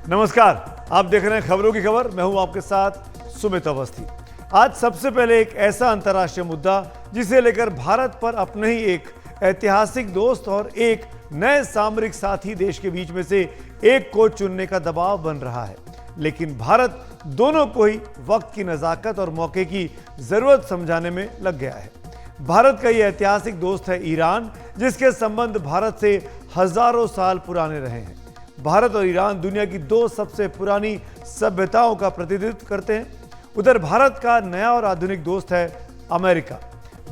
नमस्कार, आप देख रहे हैं खबरों की खबर। मैं हूं आपके साथ सुमित अवस्थी। आज सबसे पहले एक ऐसा अंतर्राष्ट्रीय मुद्दा जिसे लेकर भारत पर अपने ही एक ऐतिहासिक दोस्त और एक नए सामरिक साथी देश के बीच में से एक को चुनने का दबाव बन रहा है। लेकिन भारत दोनों को ही वक्त की नजाकत और मौके की जरूरत समझाने में लग गया है। भारत का यह ऐतिहासिक दोस्त है ईरान, जिसके संबंध भारत से हजारों साल पुराने रहे हैं। भारत और ईरान दुनिया की दो सबसे पुरानी सभ्यताओं का प्रतिनिधित्व करते हैं। उधर भारत का नया और आधुनिक दोस्त है अमेरिका।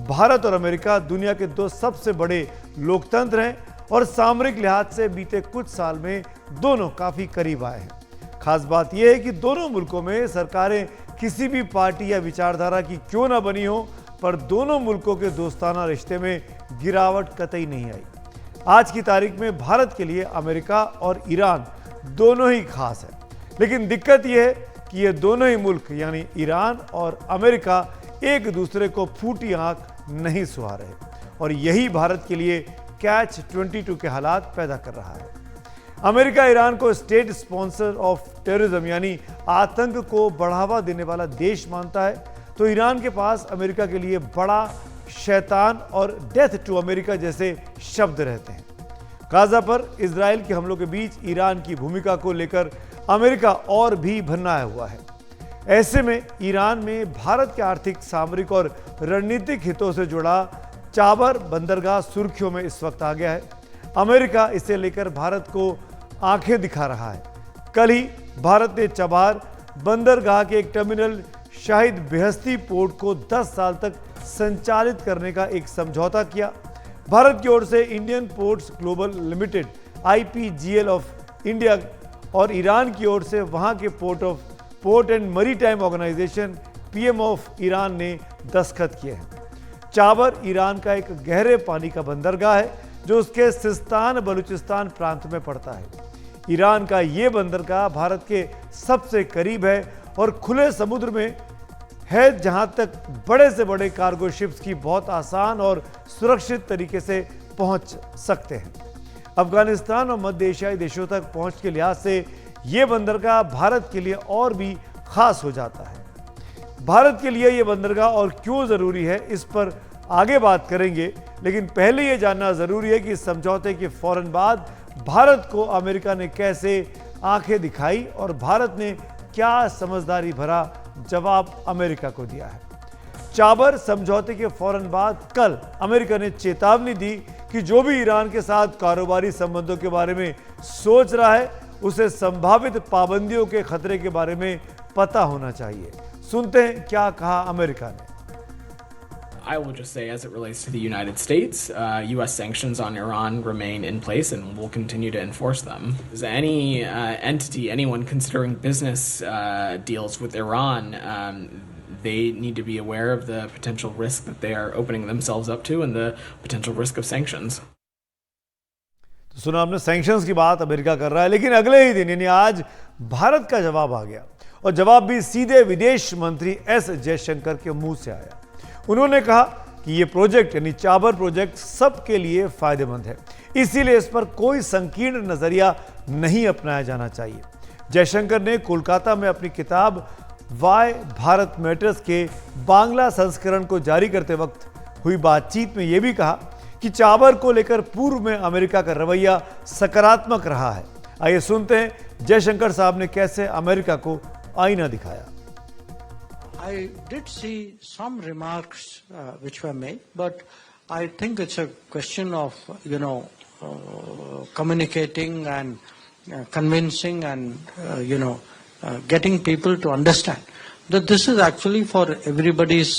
भारत और अमेरिका दुनिया के दो सबसे बड़े लोकतंत्र हैं और सामरिक लिहाज से बीते कुछ साल में दोनों काफी करीब आए हैं। खास बात यह है कि दोनों मुल्कों में सरकारें किसी भी पार्टी या विचारधारा की क्यों ना बनी हो, पर दोनों मुल्कों के दोस्ताना रिश्ते में गिरावट कतई नहीं आई। आज की तारीख में भारत के लिए अमेरिका और ईरान दोनों ही खास है, लेकिन दिक्कत यह है कि ये दोनों ही मुल्क यानी ईरान और अमेरिका एक दूसरे को फूटी आंख नहीं सुहा रहे और यही भारत के लिए कैच 22 के हालात पैदा कर रहा है। अमेरिका ईरान को स्टेट स्पॉन्सर ऑफ टेररिज्म यानी आतंक को बढ़ावा देने वाला देश मानता है, तो ईरान के पास अमेरिका के लिए बड़ा शैतान और डेथ टू अमेरिका जैसे शब्द रहते हैं। गाजा पर इजराइल के हमलों के बीच ईरान की भूमिका को लेकर अमेरिका और भी भन्नाया हुआ है। ऐसे में ईरान में भारत के आर्थिक, सामरिक और रणनीतिक हितों से जुड़ा चाबर बंदरगाह सुर्खियों में इस वक्त आ गया है। अमेरिका इसे लेकर भारत को आंखें दिखा रहा है। कल ही भारत ने चाबार बंदरगाह के एक टर्मिनल शाहिद बेहस्ती पोर्ट को 10 साल तक संचालित करने का एक समझौता किया। भारत की ओर से Indian Ports Global Limited IPGL of India और ईरान की ओर से वहां के port and maritime organisation PM of Iran ने दस्तखत किए हैं। चाबर ईरान का एक गहरे पानी का बंदरगाह है जो उसके सिस्तान बलूचिस्तान प्रांत में पड़ता है। ईरान का ये बंदरगाह भारत के सबसे करीब है और खुले समुद्र में है, जहां तक बड़े से बड़े कार्गो शिप्स की बहुत आसान और सुरक्षित तरीके से पहुंच सकते हैं। अफगानिस्तान और मध्य एशियाई देशों तक पहुंच के लिहाज से यह बंदरगाह भारत के लिए और भी खास हो जाता है। भारत के लिए यह बंदरगाह और क्यों जरूरी है, इस पर आगे बात करेंगे, लेकिन पहले यह जानना जरूरी है कि इस समझौते के फौरन बाद भारत को अमेरिका ने कैसे आंखें दिखाई और भारत ने क्या समझदारी भरा जवाब अमेरिका को दिया है। चाबर समझौते के फौरन बाद कल अमेरिका ने चेतावनी दी कि जो भी ईरान के साथ कारोबारी संबंधों के बारे में सोच रहा है उसे संभावित पाबंदियों के खतरे के बारे में पता होना चाहिए। सुनते हैं क्या कहा अमेरिका ने। I will just say, as it relates to the United States, U.S. sanctions on Iran remain in place and we'll continue to enforce them. Is any entity, anyone considering business deals with Iran, they need to be aware of the potential risk that they are opening themselves up to and the potential risk of sanctions. तो सुना आपने, sanctions की बात America कर रहा है, लेकिन अगले ही दिन यानी आज भारत का जवाब आ गया और जवाब भी सीधे विदेश मंत्री S जयशंकर के मुंह से आया। उन्होंने कहा कि यह प्रोजेक्ट यानी चाबर प्रोजेक्ट सबके लिए फायदेमंद है, इसीलिए इस पर कोई संकीर्ण नजरिया नहीं अपनाया जाना चाहिए। जयशंकर ने कोलकाता में अपनी किताब वाई भारत मैटर्स के बांग्ला संस्करण को जारी करते वक्त हुई बातचीत में यह भी कहा कि चाबर को लेकर पूर्व में अमेरिका का रवैया सकारात्मक रहा है। आइए सुनते हैं जयशंकर साहब ने कैसे अमेरिका को आईना दिखाया। I did see some remarks which were made, but I think it's a question of, communicating and convincing and, getting people to understand that this is actually for everybody's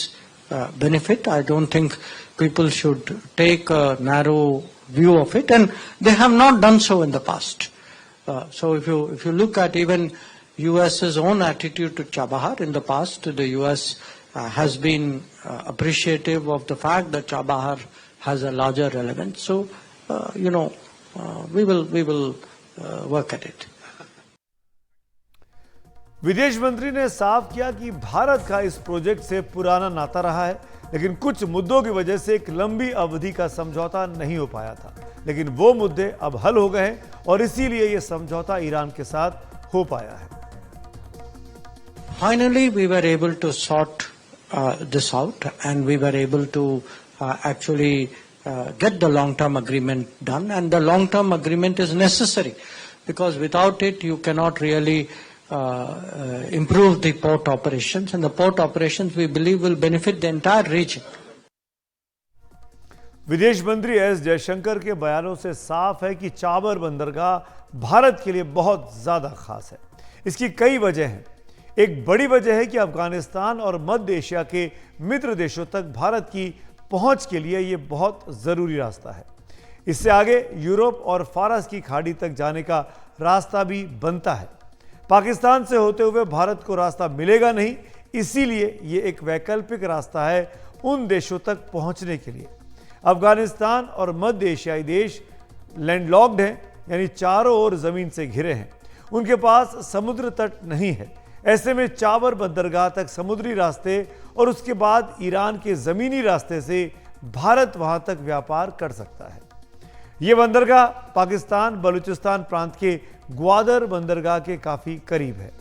benefit. I don't think people should take a narrow view of it, and they have not done so in the past. So if you look at even US's own attitude to Chabahar in the past, the US has been appreciative of the fact that Chabahar has a larger relevance. So, we will work at it. विदेश मंत्री ने साफ किया कि भारत का इस project से पुराना नाता रहा है, लेकिन कुछ मुद्दों की वजह से एक लंबी अवधि का समझौता नहीं हो पाया था। लेकिन वो मुद्दे अब हल हो गए हैं और इसीलिए यह समझौता ईरान के साथ हो पाया है। Finally, we were able to sort this out, and we were able to actually get the long-term agreement done. And the long-term agreement is necessary because without it, you cannot really improve the port operations. And the port operations, we believe, will benefit the entire region. विदेश मंत्री S Jaishankar के बयानों से साफ है कि चाबर बंदरगाह भारत के लिए बहुत ज्यादा खास है। इसकी कई वजह हैं। एक बड़ी वजह है कि अफगानिस्तान और मध्य एशिया के मित्र देशों तक भारत की पहुंच के लिए यह बहुत जरूरी रास्ता है। इससे आगे यूरोप और फारस की खाड़ी तक जाने का रास्ता भी बनता है। पाकिस्तान से होते हुए भारत को रास्ता मिलेगा नहीं, इसीलिए यह एक वैकल्पिक रास्ता है उन देशों तक पहुंचने के लिए। अफगानिस्तान और मध्य एशियाई देश लैंडलॉक्ड हैं, यानी चारों ओर जमीन से घिरे हैं। उनके पास समुद्र तट नहीं है। ऐसे में चाबर बंदरगाह तक समुद्री रास्ते और उसके बाद ईरान के जमीनी रास्ते से भारत वहां तक व्यापार कर सकता है। यह बंदरगाह पाकिस्तान बलूचिस्तान प्रांत के ग्वादर बंदरगाह के काफी करीब है।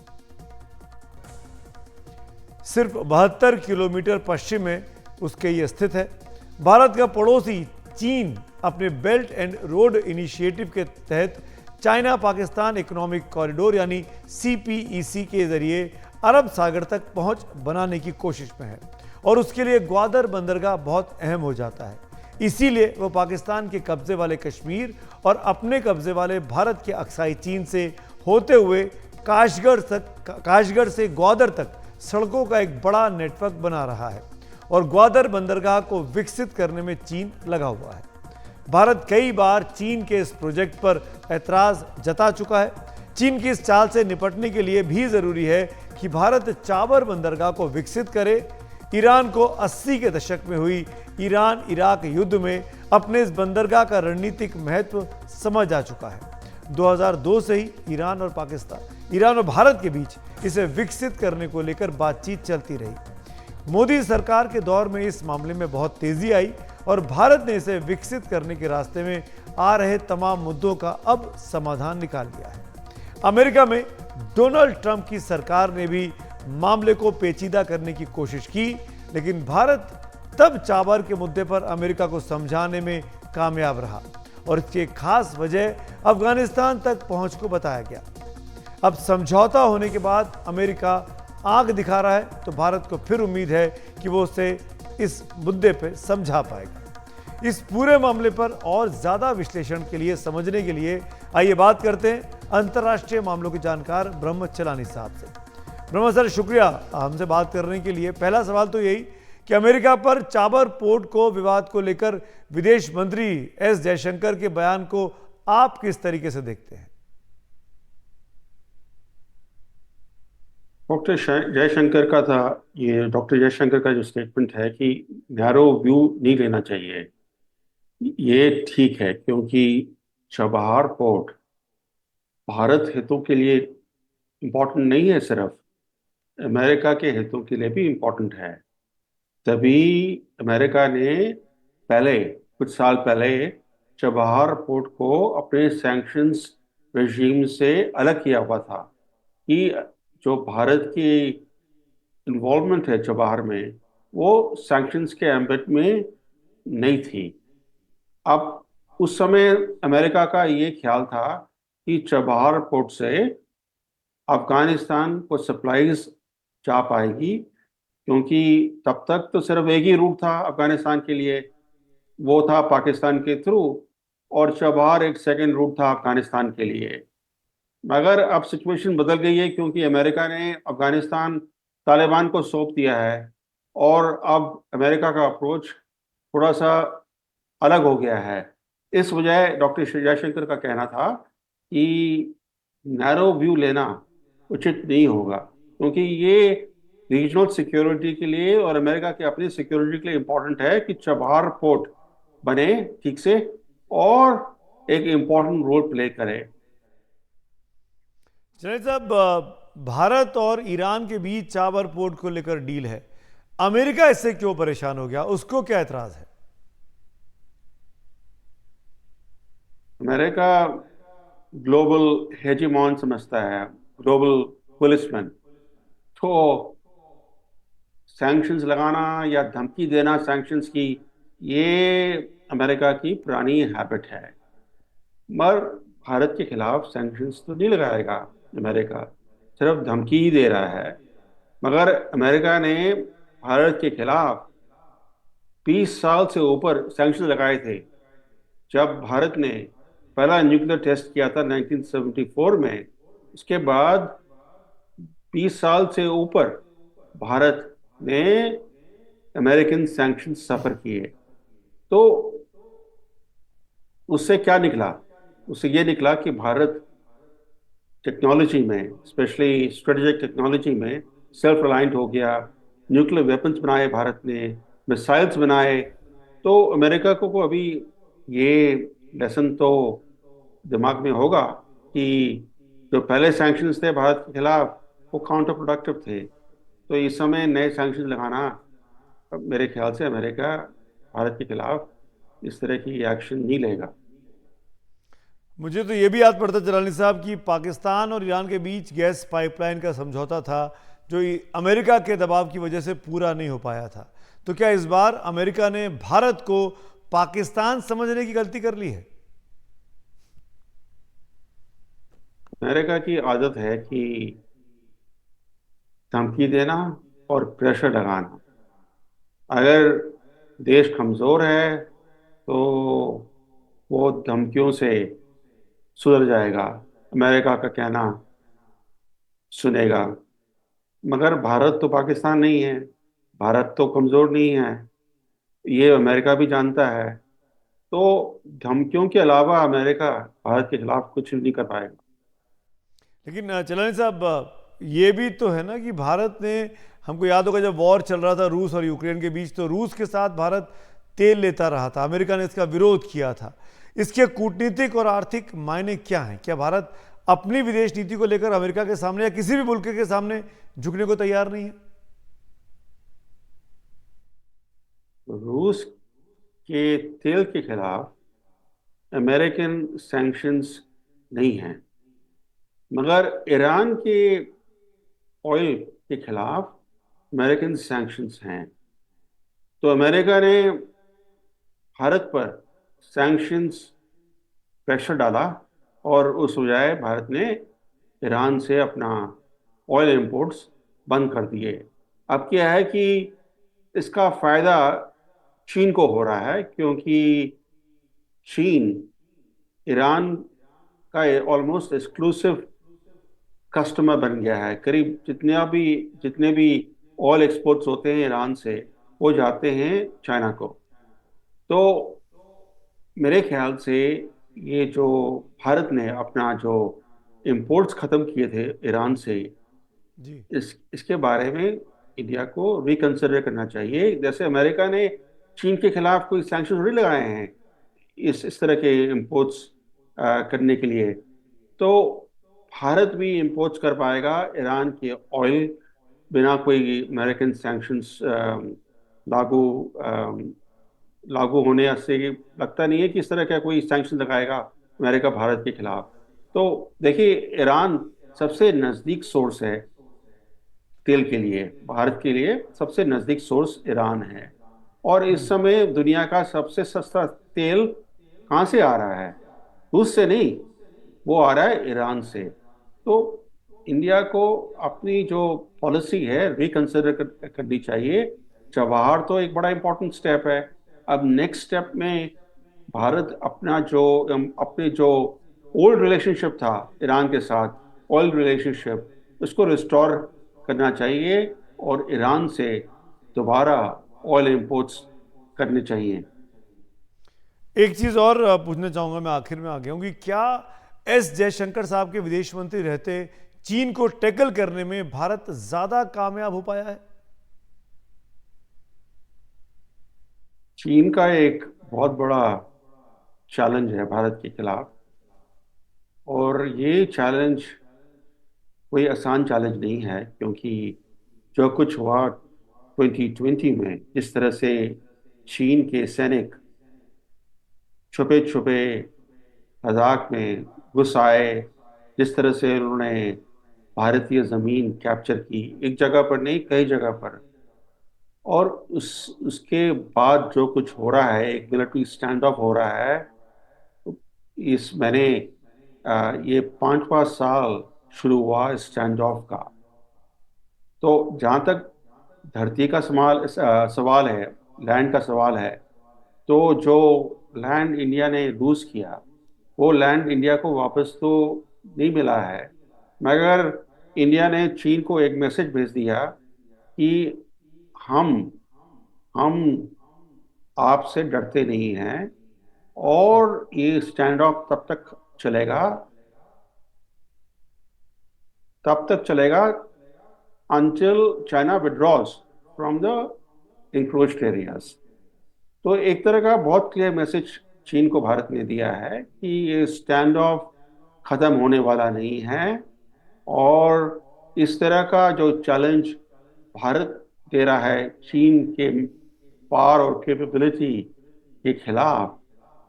सिर्फ 72 किलोमीटर पश्चिम में उसके ये स्थित है। भारत का पड़ोसी चीन अपने बेल्ट एंड रोड इनिशिएटिव के तहत चाइना पाकिस्तान इकोनॉमिक कॉरिडोर यानी CPEC के जरिए अरब सागर तक पहुंच बनाने की कोशिश में है और उसके लिए ग्वादर बंदरगाह बहुत अहम हो जाता है। इसीलिए वो पाकिस्तान के कब्जे वाले कश्मीर और अपने कब्जे वाले भारत के अक्साई चीन से होते हुए काशगढ़ से ग्वादर तक सड़कों का एक बड़ा नेटवर्क बना रहा है और ग्वादर बंदरगाह को विकसित करने में चीन लगा हुआ है। भारत कई बार चीन के इस प्रोजेक्ट पर ऐतराज जता चुका है। चीन की इस चाल से निपटने के लिए भी जरूरी है कि भारत चाबर बंदरगाह को विकसित करे। ईरान को 80 के दशक में हुई ईरान इराक युद्ध में अपने इस बंदरगाह का रणनीतिक महत्व समझ आ चुका है। 2002 से ही ईरान और भारत के बीच इसे विकसित करने को लेकर बातचीत चलती रही। मोदी सरकार के दौर में इस मामले में बहुत तेजी आई और भारत ने इसे विकसित करने के रास्ते में आ रहे तमाम मुद्दों का अब समाधान निकाल लिया है। अमेरिका में डोनाल्ड ट्रंप की सरकार ने भी मामले को पेचीदा करने की कोशिश की, लेकिन भारत तब चाबर के मुद्दे पर अमेरिका को समझाने में कामयाब रहा और इसकी खास वजह अफगानिस्तान तक पहुंच को बताया गया। अब समझौता होने के बाद अमेरिका आंख दिखा रहा है तो भारत को फिर उम्मीद है कि वो उसे इस मुद्दे पे समझा पाएगा। इस पूरे मामले पर और ज्यादा विश्लेषण के लिए, समझने के लिए आइए बात करते हैं अंतर्राष्ट्रीय मामलों के जानकार ब्रह्म चलानी साहब से। ब्रह्म सर, शुक्रिया हमसे बात करने के लिए। पहला सवाल तो यही कि अमेरिका पर चाबर पोर्ट को विवाद को लेकर विदेश मंत्री एस जयशंकर के बयान को आप किस तरीके से देखते हैं? डॉक्टर जयशंकर का जो स्टेटमेंट है कि नैरो व्यू नहीं लेना चाहिए, ये ठीक है, क्योंकि चबहार पोर्ट भारत हितों के लिए इम्पोर्टेंट नहीं है, सिर्फ अमेरिका के हितों के लिए भी इम्पोर्टेंट है। तभी अमेरिका ने कुछ साल पहले चबहार पोर्ट को अपने सैंक्शंस रेजीम से अलग किया हुआ था कि जो भारत की इन्वॉल्वमेंट है चबहार में, वो सैंक्शंस के एम्बिट में नहीं थी। अब उस समय अमेरिका का ये ख्याल था कि चबहार पोर्ट से अफगानिस्तान को सप्लाईज जा पाएगी, क्योंकि तब तक तो सिर्फ एक ही रूट था अफगानिस्तान के लिए, वो था पाकिस्तान के थ्रू, और चबहार एक सेकंड रूट था अफगानिस्तान के लिए। मगर अब सिचुएशन बदल गई है, क्योंकि अमेरिका ने अफगानिस्तान तालिबान को सौंप दिया है और अब अमेरिका का अप्रोच थोड़ा सा अलग हो गया है। इस वजह डॉक्टर जयशंकर का कहना था कि नैरो व्यू लेना उचित नहीं होगा, क्योंकि ये रीजनल सिक्योरिटी के लिए और अमेरिका की अपनी सिक्योरिटी के लिए इम्पोर्टेंट है कि चबहार पोर्ट बने ठीक से और एक इम्पोर्टेंट रोल प्ले करे। चलिए साहब, भारत और ईरान के बीच चाबर पोर्ट को लेकर डील है, अमेरिका इससे क्यों परेशान हो गया? उसको क्या एतराज है? अमेरिका ग्लोबल हेजेमॉन समझता है, ग्लोबल पुलिसमैन। तो सैंक्शंस लगाना या धमकी देना सैंक्शंस की, ये अमेरिका की पुरानी हैबिट है। मगर भारत के खिलाफ सैंक्शंस तो नहीं लगाएगा अमेरिका, सिर्फ धमकी ही दे रहा है। मगर अमेरिका ने भारत के खिलाफ 20 साल से ऊपर सैंक्शन लगाए थे। जब भारत ने पहला न्यूक्लियर टेस्ट किया था 1974 में, उसके बाद 20 साल से ऊपर भारत ने अमेरिकन सैंक्शन सफर किए। तो उससे क्या निकला? उससे ये निकला कि भारत टेक्नोलॉजी में, स्पेशली स्ट्रेटेजिक टेक्नोलॉजी में सेल्फ रिलायंट हो गया। न्यूक्लियर वेपन्स बनाए भारत ने, मिसाइल्स बनाए। तो अमेरिका को अभी ये लेसन तो दिमाग में होगा कि जो पहले सैंक्शंस थे भारत के खिलाफ वो काउंटर प्रोडक्टिव थे। तो इस समय नए सैंक्शन लगाना, मेरे ख्याल से अमेरिका भारत के खिलाफ इस तरह की एक्शन नहीं लेगा। मुझे तो ये भी याद पड़ता जलानी साहब कि पाकिस्तान और ईरान के बीच गैस पाइपलाइन का समझौता था जो अमेरिका के दबाव की वजह से पूरा नहीं हो पाया था। तो क्या इस बार अमेरिका ने भारत को पाकिस्तान समझने की गलती कर ली है? अमेरिका की आदत है कि धमकी देना और प्रेशर लगाना। अगर देश कमजोर है तो वो धमकियों से सुधर जाएगा, अमेरिका का कहना सुनेगा। मगर भारत तो पाकिस्तान नहीं है, भारत तो कमजोर नहीं है, ये अमेरिका भी जानता है। तो धमकियों के अलावा अमेरिका भारत के खिलाफ कुछ नहीं कर पाएगा। लेकिन चलानी साहब, ये भी तो है ना कि भारत ने, हमको याद होगा जब वॉर चल रहा था रूस और यूक्रेन के बीच, तो रूस के साथ भारत तेल लेता रहा था, अमेरिका ने इसका विरोध किया था। इसके कूटनीतिक और आर्थिक मायने क्या हैं? क्या भारत अपनी विदेश नीति को लेकर अमेरिका के सामने या किसी भी मुल्क के सामने झुकने को तैयार नहीं है? रूस के तेल के खिलाफ अमेरिकन सैंक्शंस नहीं हैं, मगर ईरान के ऑयल के खिलाफ अमेरिकन सैंक्शंस हैं। तो अमेरिका ने भारत पर सैंक्शंस प्रेशर डाला और उस बजाय भारत ने ईरान से अपना ऑयल इंपोर्ट्स बंद कर दिए। अब क्या है कि इसका फायदा चीन को हो रहा है, क्योंकि चीन ईरान का ऑलमोस्ट एक्सक्लूसिव कस्टमर बन गया है। करीब जितने भी ऑयल एक्सपोर्ट्स होते हैं ईरान से, वो जाते हैं चाइना को। तो मेरे ख्याल से ये जो भारत ने अपना जो इंपोर्ट्स ख़त्म किए थे ईरान से, जी इसके बारे में इंडिया को रिकंसिडर करना चाहिए। जैसे अमेरिका ने चीन के खिलाफ कोई सैंक्शन थोड़ी लगाए हैं इस तरह के इंपोर्ट्स करने के लिए। तो भारत भी इंपोर्ट्स कर पाएगा ईरान के ऑयल बिना कोई अमेरिकन सैंक्शंस लागू लागू होने से लगता नहीं है कि इस तरह का कोई सैंक्शन लगाएगा अमेरिका भारत के खिलाफ। तो देखिए, ईरान सबसे नज़दीक सोर्स है तेल के लिए, भारत के लिए सबसे नज़दीक सोर्स ईरान है। और इस समय दुनिया का सबसे सस्ता तेल कहाँ से आ रहा है? रूस से नहीं, वो आ रहा है ईरान से। तो इंडिया को अपनी जो पॉलिसी है रिकंसिडर करनी चाहिए। चबहार तो एक बड़ा इंपॉर्टेंट स्टेप है। अब नेक्स्ट स्टेप में भारत अपने जो ओल्ड रिलेशनशिप था ईरान के साथ, ऑयल रिलेशनशिप, उसको रिस्टोर करना चाहिए और ईरान से दोबारा ऑयल इंपोर्ट्स करने चाहिए। एक चीज और पूछना चाहूंगा, मैं आखिर में आ गया हूं कि क्या एस जयशंकर साहब के विदेश मंत्री रहते चीन को टैकल करने में भारत ज्यादा कामयाब हो पाया है? चीन का एक बहुत बड़ा चैलेंज है भारत के खिलाफ, और ये चैलेंज कोई आसान चैलेंज नहीं है, क्योंकि जो कुछ हुआ 2020 में, जिस तरह से चीन के सैनिक छुपे छुपे लद्दाख में घुस आए, जिस तरह से उन्होंने भारतीय ज़मीन कैप्चर की, एक जगह पर नहीं कई जगह पर। और उसके बाद जो कुछ हो रहा है, एक मिलिट्री स्टैंड ऑफ हो रहा है। इस मैंने ये 5 साल शुरू हुआ इस स्टैंड ऑफ का। तो जहाँ तक धरती का सवाल है, लैंड का सवाल है, तो जो लैंड इंडिया ने लूज किया, वो लैंड इंडिया को वापस तो नहीं मिला है, मगर इंडिया ने चीन को एक मैसेज भेज दिया कि हम हम आपसे डरते नहीं हैं, और ये स्टैंड ऑफ तब तक चलेगा until China withdraws from the encroached areas। तो एक तरह का बहुत क्लियर मैसेज चीन को भारत ने दिया है कि ये स्टैंड ऑफ खत्म होने वाला नहीं है, और इस तरह का जो चैलेंज भारत दे रहा है चीन के पावर और कैपेबिलिटी के खिलाफ,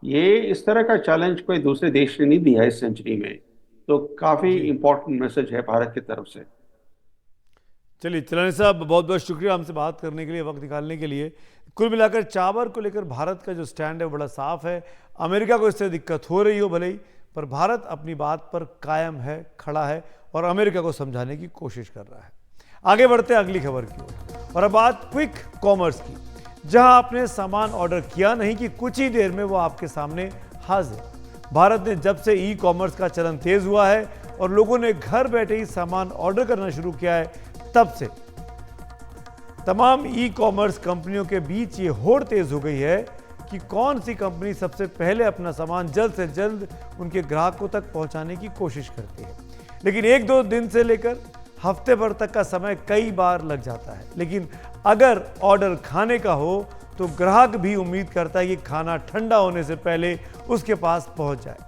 ये इस तरह का चैलेंज कोई दूसरे देश ने नहीं दिया इस सेंचुरी में। तो काफ़ी इम्पोर्टेंट मैसेज है भारत की तरफ से। चलिए चलानी साहब, बहुत बहुत शुक्रिया हमसे बात करने के लिए, वक्त निकालने के लिए। कुल मिलाकर चाबर को लेकर भारत का जो स्टैंड है वो बड़ा साफ है। अमेरिका को इससे दिक्कत हो रही हो भले ही, पर भारत अपनी बात पर कायम है, खड़ा है और अमेरिका को समझाने की कोशिश कर रहा है। आगे बढ़ते हैं अगली खबर की ओर, और अब बात क्विक कॉमर्स की, जहां आपने सामान ऑर्डर किया नहीं कि कुछ ही देर में वो आपके सामने हाजिर। भारत ने जब से ई कॉमर्स का चलन तेज हुआ है और लोगों ने घर बैठे ही सामान ऑर्डर करना शुरू किया है, तब से तमाम ई कॉमर्स कंपनियों के बीच ये होड़ तेज हो गई है कि कौन सी कंपनी सबसे पहले अपना सामान जल्द से जल्द उनके ग्राहकों तक पहुंचाने की कोशिश करती है। लेकिन एक दो दिन से लेकर हफ्ते भर तक का समय कई बार लग जाता है। लेकिन अगर ऑर्डर खाने का हो तो ग्राहक भी उम्मीद करता है कि खाना ठंडा होने से पहले उसके पास पहुंच जाए।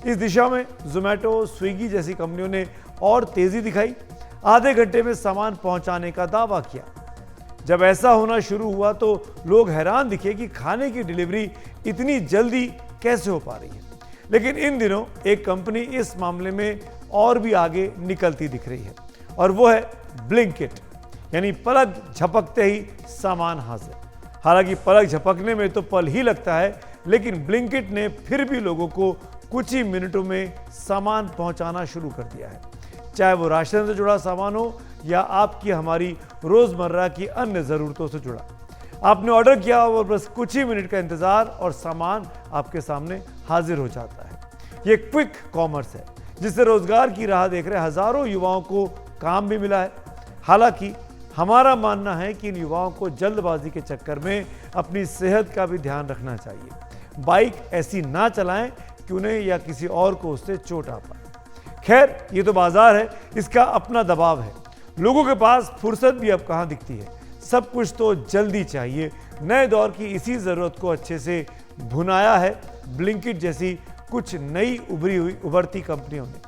इस दिशा में जोमैटो, स्विगी जैसी कंपनियों ने और तेजी दिखाई, आधे घंटे में सामान पहुंचाने का दावा किया। जब ऐसा होना शुरू हुआ तो लोग हैरान दिखे कि खाने की डिलीवरी इतनी जल्दी कैसे हो पा रही है। लेकिन इन दिनों एक कंपनी इस मामले में और भी आगे निकलती दिख रही है, और वो है ब्लिंकिट, यानी पलक झपकते ही सामान हाजिर। हालांकि पलक झपकने में तो पल ही लगता है, लेकिन ब्लिंकिट ने फिर भी लोगों को कुछ ही मिनटों में सामान पहुंचाना शुरू कर दिया है, चाहे वो राशन से जुड़ा सामान हो या आपकी हमारी रोजमर्रा की अन्य जरूरतों से जुड़ा। आपने ऑर्डर किया और बस कुछ ही मिनट का इंतजार और सामान आपके सामने हाजिर हो जाता है। ये क्विक कॉमर्स है जिससे रोजगार की राह देख रहे हजारों युवाओं को काम भी मिला है। हालांकि हमारा मानना है कि इन युवाओं को जल्दबाजी के चक्कर में अपनी सेहत का भी ध्यान रखना चाहिए। बाइक ऐसी ना चलाएं कि उन्हें या किसी और को उससे चोट आ पाए। खैर, ये तो बाजार है, इसका अपना दबाव है। लोगों के पास फुर्सत भी अब कहाँ दिखती है, सब कुछ तो जल्दी चाहिए। नए दौर की इसी ज़रूरत को अच्छे से भुनाया है ब्लिंकिट जैसी कुछ नई उभरती कंपनियों ने।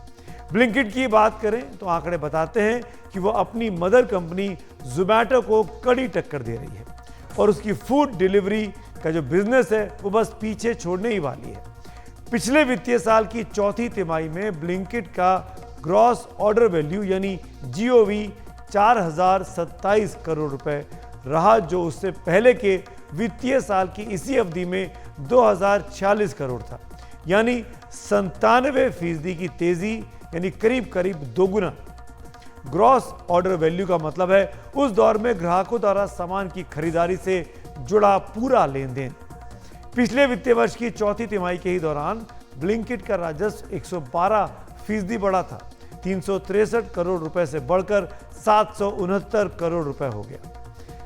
ब्लिंकिट की बात करें तो आंकड़े बताते हैं कि वो अपनी मदर कंपनी जोमैटो को कड़ी टक्कर दे रही है, और उसकी फूड डिलीवरी का जो बिजनेस है वो बस पीछे छोड़ने ही वाली है। पिछले वित्तीय साल की चौथी तिमाही में ब्लिंकिट का ग्रॉस ऑर्डर वैल्यू यानी जीओवी 4027 करोड़ रुपए रहा, जो उससे पहले के वित्तीय साल की इसी अवधि में 2046 करोड़ था, यानी 97% की तेजी, यानी करीब करीब दोगुना। ग्रॉस ऑर्डर वैल्यू का मतलब है उस दौर में ग्राहकों द्वारा सामान की खरीदारी से जुड़ा पूरा लेन देन। पिछले वित्तीय वर्ष की चौथी तिमाही के ही दौरान ब्लिंकिट का राजस्व 112% बढ़ा था, 363 करोड़ रुपए से बढ़कर 769 करोड़ रुपए हो गया।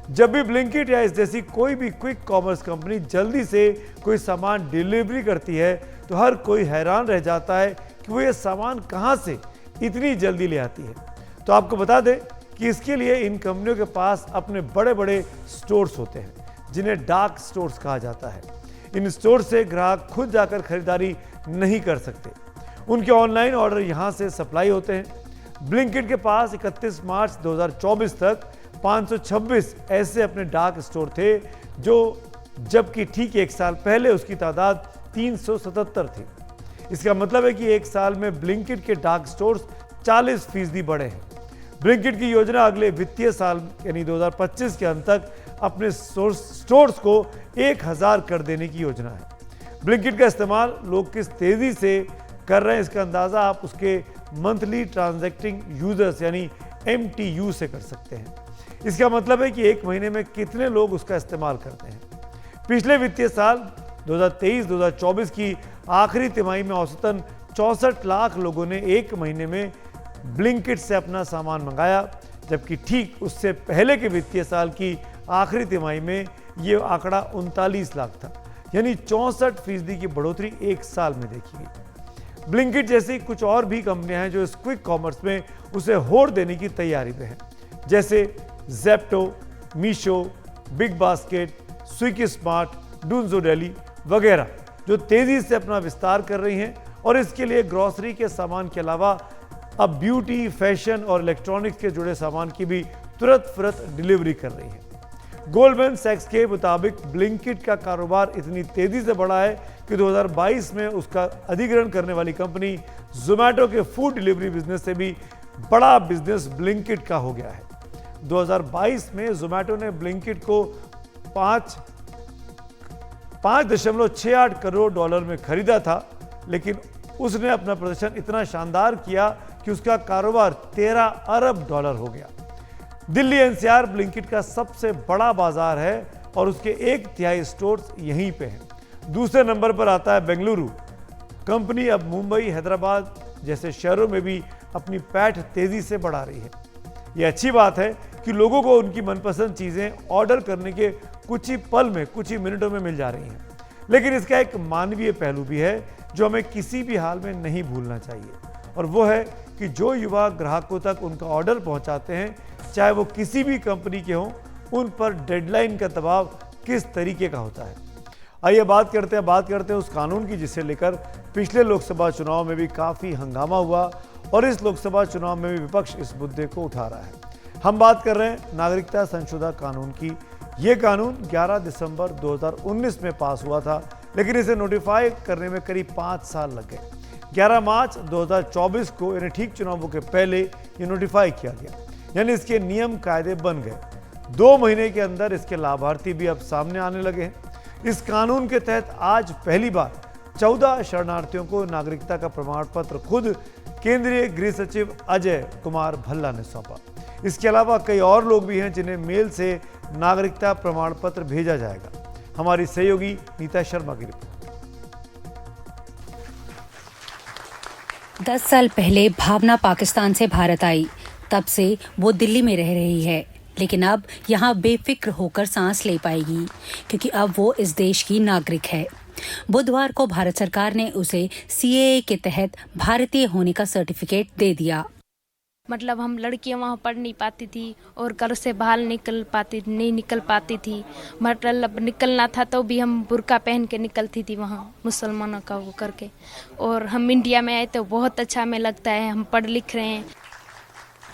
जब भी ब्लिंकिट या इस जैसी कोई भी क्विक कॉमर्स कंपनी जल्दी से कोई सामान डिलीवरी करती है तो हर कोई हैरान रह जाता है कि वो ये सामान कहाँ से इतनी जल्दी ले आती है। तो आपको बता दें कि इसके लिए इन कंपनियों के पास अपने बड़े बड़े स्टोर्स होते हैं जिन्हें डार्क स्टोर्स कहा जाता है। इन स्टोर से ग्राहक खुद जाकर खरीदारी नहीं कर सकते, उनके ऑनलाइन ऑर्डर यहां से सप्लाई होते हैं। ब्लिंकिट के पास 31 मार्च 2024 तक 526 ऐसे अपने डार्क स्टोर थे, जो जबकि ठीक एक साल पहले उसकी तादाद 377 थी। इसका मतलब है कि एक साल में ब्लिंकिट के डार्क स्टोर्स 40% बढ़े हैं। ब्लिंकिट की योजना अगले वित्तीय साल यानी 2025 के अंत तक अपने स्टोर्स को 1000 कर देने की योजना है। ब्लिंकिट का इस्तेमाल लोग किस तेजी से कर रहे हैं इसका अंदाजा आप उसके मंथली ट्रांजैक्टिंग यूजर्स यानी MTU से कर सकते हैं। इसका मतलब है कि एक महीने में कितने लोग उसका इस्तेमाल करते हैं। पिछले वित्तीय साल 2023-2024 की आखिरी तिमाही में औसतन 64 लाख लोगों ने एक महीने में ब्लिंकिट से अपना सामान मंगाया, जबकि ठीक उससे पहले के वित्तीय साल की आखिरी तिमाही में ये आंकड़ा 39 लाख था, यानी 64% की बढ़ोतरी एक साल में देखी गई। ब्लिंकिट जैसी कुछ और भी कंपनियां हैं जो इस क्विक कॉमर्स में उसे होड़ देने की तैयारी में हैं, जैसे Zepto, Meesho, big basket, Swiggy smart, Dunzo daily वगैरह, जो तेजी से अपना विस्तार कर रही हैं और इसके लिए ग्रोसरी के सामान के अलावा अब ब्यूटी, फैशन और इलेक्ट्रॉनिक्स के जुड़े सामान की भी तुरंत डिलीवरी कर रही है। गोल्डमैन सैक्स के मुताबिक ब्लिंकिट का कारोबार इतनी तेजी से बढ़ा है कि 2022 में उसका अधिग्रहण करने वाली कंपनी जोमैटो के फूड डिलीवरी बिजनेस से भी बड़ा बिजनेस ब्लिंकिट का हो गया है। 2022 में जोमैटो ने ब्लिंकिट को 5.68 करोड़ डॉलर में खरीदा था, लेकिन उसने अपना प्रदर्शन इतना शानदार किया कि उसका कारोबार 13 अरब डॉलर हो गया। दिल्ली NCR ब्लिंकिट का सबसे बड़ा बाजार है और उसके 1/3 स्टोर्स यहीं पे हैं। दूसरे नंबर पर आता है बेंगलुरु। कंपनी अब मुंबई, हैदराबाद जैसे शहरों में भी अपनी पैठ तेजी से बढ़ा रही है। यह अच्छी बात है कि लोगों को उनकी मनपसंद चीजें ऑर्डर करने के कुछ ही पल में, कुछ ही मिनटों में मिल जा रही हैं, लेकिन इसका एक मानवीय पहलू भी है जो हमें किसी भी हाल में नहीं भूलना चाहिए, और वो है कि जो युवा ग्राहकों तक उनका ऑर्डर पहुंचाते हैं, चाहे वो किसी भी कंपनी के हों, उन पर डेडलाइन का दबाव किस तरीके का होता है। आइए बात करते हैं उस कानून की जिसे लेकर पिछले लोकसभा चुनाव में भी काफ़ी हंगामा हुआ और इस लोकसभा चुनाव में भी विपक्ष इस मुद्दे को उठा रहा है। हम बात कर रहे हैं नागरिकता संशोधन कानून की। ये कानून 11 दिसंबर 2019 में पास हुआ था, लेकिन इसे नोटिफाई करने में करीब 5 साल लग गए। 11 मार्च 2024 को यानी ठीक चुनावों के पहले ये नोटिफाई किया गया, यानी इसके नियम कायदे बन गए। 2 महीने के अंदर इसके लाभार्थी भी अब सामने आने लगे हैं। इस कानून के तहत आज पहली बार 14 शरणार्थियों को नागरिकता का प्रमाण पत्र खुद केंद्रीय गृह सचिव अजय कुमार भल्ला ने सौंपा। इसके अलावा कई और लोग भी हैं जिन्हें मेल से नागरिकता प्रमाण पत्र भेजा जाएगा। हमारी सहयोगी नीता शर्मा की रिपोर्ट। 10 साल पहले भावना पाकिस्तान से भारत आई, तब से वो दिल्ली में रह रही है, लेकिन अब यहाँ बेफिक्र होकर सांस ले पाएगी क्योंकि अब वो इस देश की नागरिक है। बुधवार को भारत सरकार ने उसे CAA के तहत भारतीय होने का सर्टिफिकेट दे दिया। मतलब हम लड़कियां वहाँ पढ़ नहीं पाती थी और घर से बाहर नहीं निकल पाती थी। मतलब निकलना था तो भी हम बुर्का पहन के निकलती थी वहाँ मुसलमानों का वो करके। और हम इंडिया में आए तो बहुत अच्छा हमें लगता है, हम पढ़ लिख रहे हैं।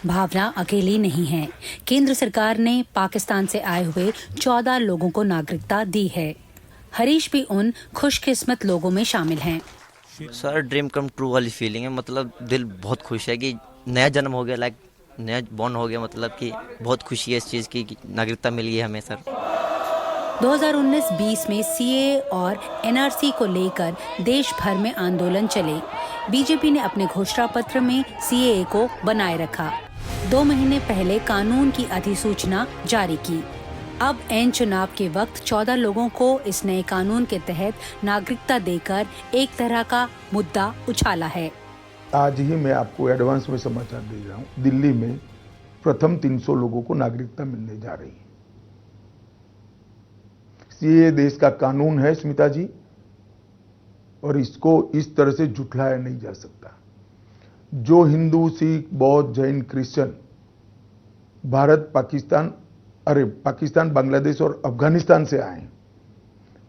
भावना अकेली नहीं है। केंद्र सरकार ने पाकिस्तान से आए हुए 14 लोगों को नागरिकता दी है। हरीश भी उन खुशकिस्मत लोगों में शामिल हैं। सर ड्रीम कम ट्रू वाली फीलिंग है, मतलब दिल बहुत खुश है कि नया जन्म हो गया, लाइक नया बॉर्न हो गया, मतलब कि बहुत खुशी है इस चीज़ की नागरिकता मिली है हमें सर। 2019-20 में CAA और NRC को लेकर देश भर में आंदोलन चले। बीजेपी ने अपने घोषणा पत्र में CAA को बनाए रखा। 2 महीने पहले कानून की अधिसूचना जारी की। अब एन चुनाव के वक्त 14 लोगों को इस नए कानून के तहत नागरिकता देकर एक तरह का मुद्दा उछाला है। आज ही मैं आपको एडवांस में समाचार दे रहा हूँ, दिल्ली में प्रथम 300 लोगों को नागरिकता मिलने जा रही है। ये देश का कानून है स्मिता जी, और इसको इस तरह से झुठलाया नहीं जा सकता। जो हिंदू, सिख, बौद्ध, जैन, क्रिश्चियन भारत, पाकिस्तान, बांग्लादेश और अफगानिस्तान से आए,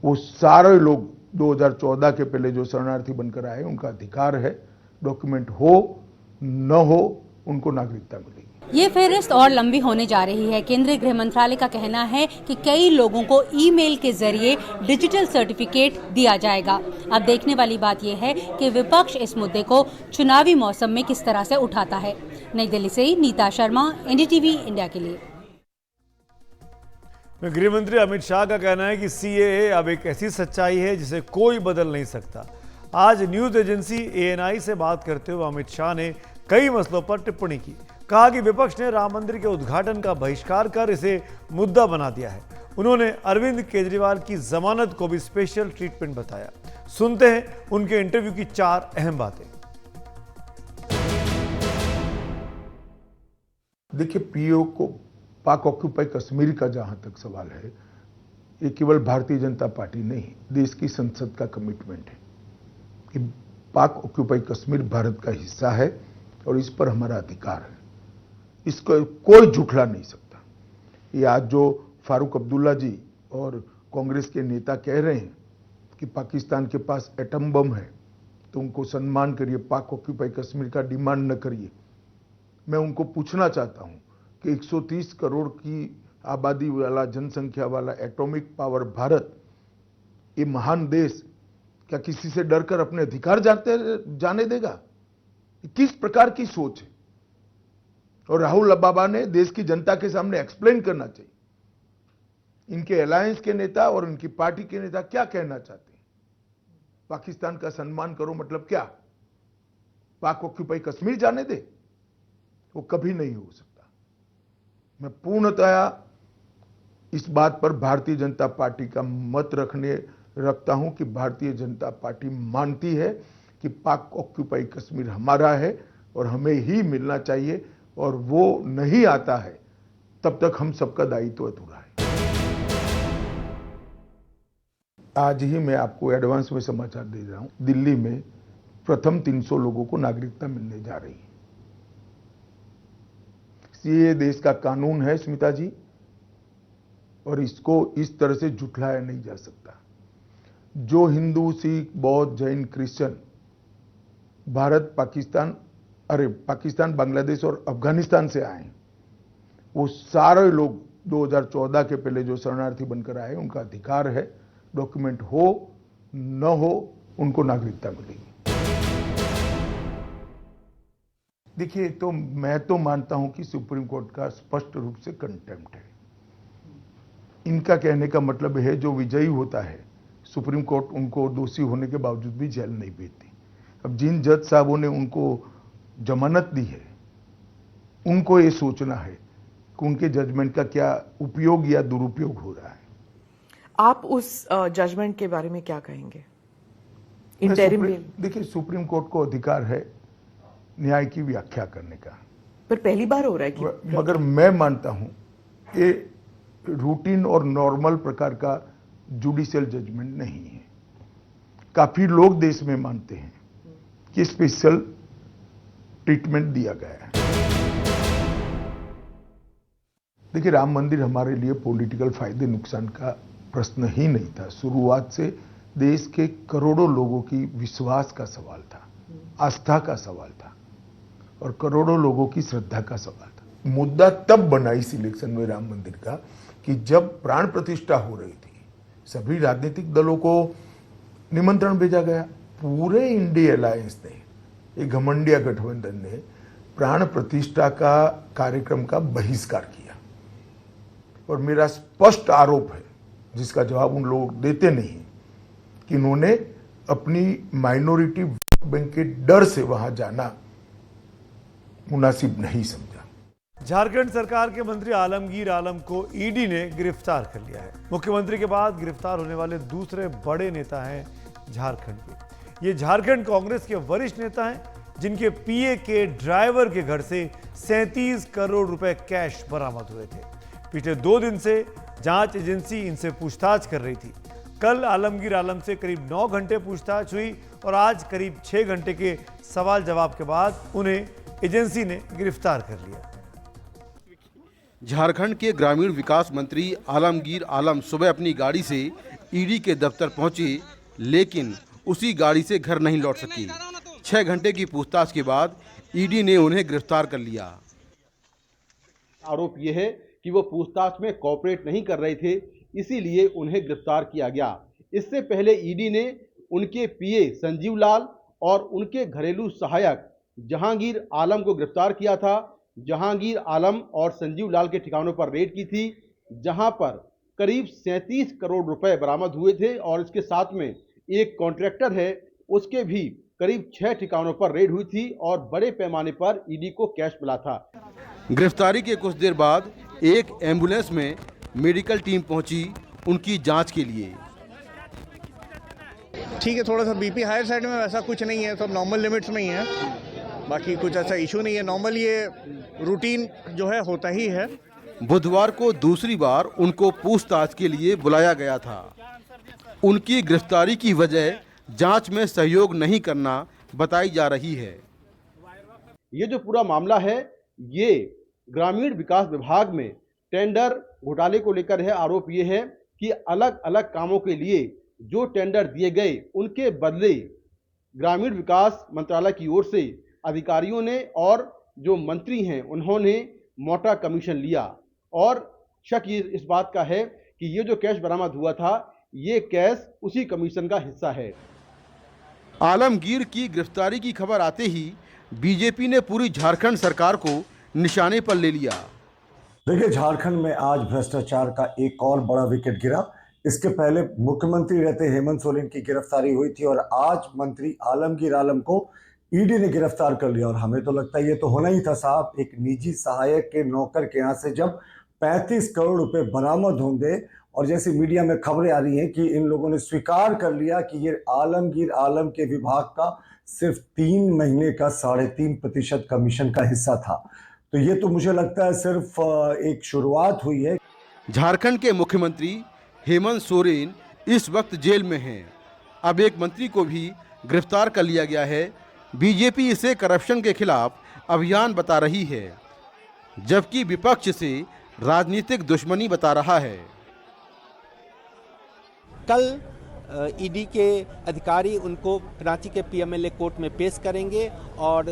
वो सारे लोग 2014 के पहले जो शरणार्थी बनकर आए, उनका अधिकार है, डॉक्यूमेंट हो न हो उनको नागरिकता मिलेगी। ये फहरिस्त और लंबी होने जा रही है। केंद्रीय गृह मंत्रालय का कहना है कि कई लोगों को ईमेल के जरिए डिजिटल सर्टिफिकेट दिया जाएगा। अब देखने वाली बात यह है कि विपक्ष इस मुद्दे को चुनावी मौसम में किस तरह से उठाता है। नई दिल्ली से नीता शर्मा, एनडीटीवी इंडिया के लिए। गृह मंत्री अमित शाह का कहना है कि सीएए अब एक ऐसी सच्चाई है जिसे कोई बदल नहीं सकता। आज न्यूज एजेंसी एएनआई से बात करते हुए अमित शाह ने कई मसलों पर टिप्पणी की। कहा कि विपक्ष ने राम मंदिर के उद्घाटन का बहिष्कार कर इसे मुद्दा बना दिया है। उन्होंने अरविंद केजरीवाल की जमानत को भी स्पेशल ट्रीटमेंट बताया। सुनते हैं उनके इंटरव्यू की 4 अहम बातें। देखिए, पीओ को पाक ऑक्यूपाई कश्मीर का जहां तक सवाल है, ये केवल भारतीय जनता पार्टी नहीं, देश की संसद का कमिटमेंट है कि पाक ऑक्यूपाई कश्मीर भारत का हिस्सा है और इस पर हमारा अधिकार है। इसको कोई झुठला नहीं सकता। ये आज जो फारूक अब्दुल्ला जी और कांग्रेस के नेता कह रहे हैं कि पाकिस्तान के पास एटम बम है, तो उनको सम्मान करिए, पाक ऑक्यूपाई कश्मीर का डिमांड न करिए। मैं उनको पूछना चाहता हूं कि 130 करोड़ की आबादी वाला, जनसंख्या वाला एटॉमिक पावर भारत, ये महान देश क्या किसी से डरकर अपने अधिकार जाने देगा? किस प्रकार की सोच है? और राहुल बाबा ने देश की जनता के सामने एक्सप्लेन करना चाहिए। इनके अलायंस के नेता और इनकी पार्टी के नेता क्या कहना चाहते हैं? पाकिस्तान का सम्मान करो मतलब क्या? पाक ऑक्यूपाई कश्मीर जाने दे? वो कभी नहीं हो सकता। मैं पूर्णतः इस बात पर भारतीय जनता पार्टी का मत रखता हूं कि भारतीय जनता पार्टी मानती है कि पाक ऑक्यूपाई कश्मीर हमारा है और हमें ही मिलना चाहिए, और वो नहीं आता है तब तक हम सबका दायित्व अधूरा है। आज ही मैं आपको एडवांस में समाचार दे रहा हूं, दिल्ली में प्रथम 300 लोगों को नागरिकता मिलने जा रही है। ये देश का कानून है स्मिता जी, और इसको इस तरह से झुठलाया नहीं जा सकता। जो हिंदू, सिख, बौद्ध, जैन, क्रिश्चियन भारत, पाकिस्तान, बांग्लादेश और अफगानिस्तान से आए, वो सारे लोग 2014 के पहले जो शरणार्थी बनकर आए, उनका अधिकार है, डॉक्यूमेंट हो न हो उनको नागरिकता मिलेगी। देखिए, तो मैं तो मानता हूं कि सुप्रीम कोर्ट का स्पष्ट रूप से कंटेम्प्ट है। इनका कहने का मतलब है जो विजयी होता है, सुप्रीम कोर्ट उनको दोषी होने के बावजूद भी जेल नहीं भेजती। अब जिन जज साहबों ने उनको जमानत दी है, उनको ये सोचना है कि उनके जजमेंट का क्या उपयोग या दुरुपयोग हो रहा है। आप उस जजमेंट के बारे में क्या कहेंगे? देखिए, सुप्रीम कोर्ट को अधिकार है न्याय की व्याख्या करने का, पर पहली बार हो रहा है कि मगर मैं मानता हूं ये रूटीन और नॉर्मल प्रकार का जुडिशियल जजमेंट नहीं है। काफी लोग देश में मानते हैं कि स्पेशल ट्रीटमेंट दिया गया है। देखिए, राम मंदिर हमारे लिए पॉलिटिकल फायदे नुकसान का प्रश्न ही नहीं था। शुरुआत से देश के करोड़ों लोगों की विश्वास का सवाल था, आस्था का सवाल था और करोड़ों लोगों की श्रद्धा का सवाल था। मुद्दा तब बना इस इलेक्शन में राम मंदिर का कि जब प्राण प्रतिष्ठा हो रही थी, सभी राजनीतिक दलों को निमंत्रण भेजा गया। पूरे इंडिया अलायंस ने, एक घमंडिया गठबंधन ने प्राण प्रतिष्ठा का कार्यक्रम का बहिष्कार किया। और मेरा स्पष्ट आरोप है, जिसका जवाब उन लोग देते नहीं, कि इन्होंने अपनी माइनॉरिटी बैंक के डर से वहां जाना मुनासिब नहीं समझा। झारखंड सरकार के मंत्री आलमगीर आलम को ईडी ने गिरफ्तार कर लिया है। मुख्यमंत्री के बाद गिरफ्तार होने वाले दूसरे बड़े नेता हैं झारखंड के। ये झारखंड कांग्रेस के वरिष्ठ नेता हैं, जिनके पीए के ड्राइवर के घर से 37 करोड़ रुपए कैश बरामद हुए थे। पिछले 2 दिन से जांच एजेंसी इनसे पूछताछ कर रही थी। कल आलमगीर आलम से करीब 9 घंटे पूछताछ हुई और आज करीब 6 घंटे के सवाल जवाब के बाद उन्हें एजेंसी ने गिरफ्तार कर लिया। झारखंड के ग्रामीण विकास मंत्री आलमगीर आलम सुबह अपनी गाड़ी से ईडी के दफ्तर पहुंचे, लेकिन उसी गाड़ी से घर नहीं लौट सकी। 6 घंटे की पूछताछ के बाद ईडी ने उन्हें गिरफ्तार कर लिया। आरोप यह है कि वो पूछताछ में कोऑपरेट नहीं कर रहे थे, इसीलिए उन्हें गिरफ्तार किया गया। इससे पहले ईडी ने उनके पीए संजीव लाल और उनके घरेलू सहायक जहांगीर आलम को गिरफ्तार किया था। जहांगीर आलम और संजीव लाल के ठिकानों पर रेड की थी, जहां पर करीब 37 करोड़ रुपए बरामद हुए थे और इसके साथ में एक कॉन्ट्रैक्टर है, उसके भी करीब 6 ठिकानों पर रेड हुई थी और बड़े पैमाने पर ईडी को कैश मिला था। गिरफ्तारी के कुछ देर बाद एक एम्बुलेंस में मेडिकल टीम पहुंची उनकी जांच के लिए। ठीक है, थोड़ा सा बीपी हायर साइड में, वैसा कुछ नहीं है, सब नॉर्मल लिमिट्स में ही है, बाकी कुछ ऐसा इशू नहीं है। नॉर्मल ये रूटीन जो है होता ही है। बुधवार को दूसरी बार उनको पूछताछ के लिए बुलाया गया था। उनकी गिरफ्तारी की वजह जांच में सहयोग नहीं करना बताई जा रही है। ये जो पूरा मामला है, ये ग्रामीण विकास विभाग में टेंडर घोटाले को लेकर है। आरोप ये है कि अलग अलग कामों के लिए जो टेंडर दिए गए, उनके बदले ग्रामीण विकास मंत्रालय की ओर से अधिकारियों ने और जो मंत्री हैं उन्होंने मोटा कमीशन लिया। और शक ये इस बात का है कि ये जो कैश बरामद हुआ था, ये कैश उसी कमीशन का हिस्सा है। आलमगीर की गिरफ्तारी की खबर आते ही बीजेपी ने पूरी झारखंड सरकार को निशाने पर ले लिया। देखिए, झारखंड में आज भ्रष्टाचार का एक और बड़ा विकेट गिरा। इसके पहले मुख्यमंत्री रहते हेमंत सोरेन की गिरफ्तारी हुई थी और आज मंत्री आलमगीर आलम को ईडी ने गिरफ्तार कर लिया। और हमें तो लगता है ये तो होना ही था साहब, एक निजी सहायक के नौकर के यहाँ से जब 35 करोड़ रुपए बरामद होंगे और जैसे मीडिया में खबरें आ रही हैं कि इन लोगों ने स्वीकार कर लिया कि ये आलमगीर आलम के विभाग का सिर्फ 3 महीने का 3.5% कमीशन का हिस्सा था, तो ये तो मुझे लगता है सिर्फ एक शुरुआत हुई है। झारखंड के मुख्यमंत्री हेमंत सोरेन इस वक्त जेल में हैं। अब एक मंत्री को भी गिरफ्तार कर लिया गया है। बीजेपी इसे करप्शन के खिलाफ अभियान बता रही है, जबकि विपक्ष से राजनीतिक दुश्मनी बता रहा है। कल ईडी के अधिकारी उनको रांची के पीएमएलए कोर्ट में पेश करेंगे और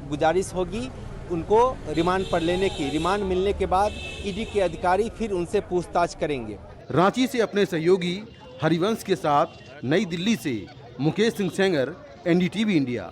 गुजारिश होगी उनको रिमांड पर लेने की। रिमांड मिलने के बाद ईडी के अधिकारी फिर उनसे पूछताछ करेंगे। रांची से अपने सहयोगी हरिवंश के साथ नई दिल्ली से मुकेश सिंह सेंगर, एनडीटीवी इंडिया।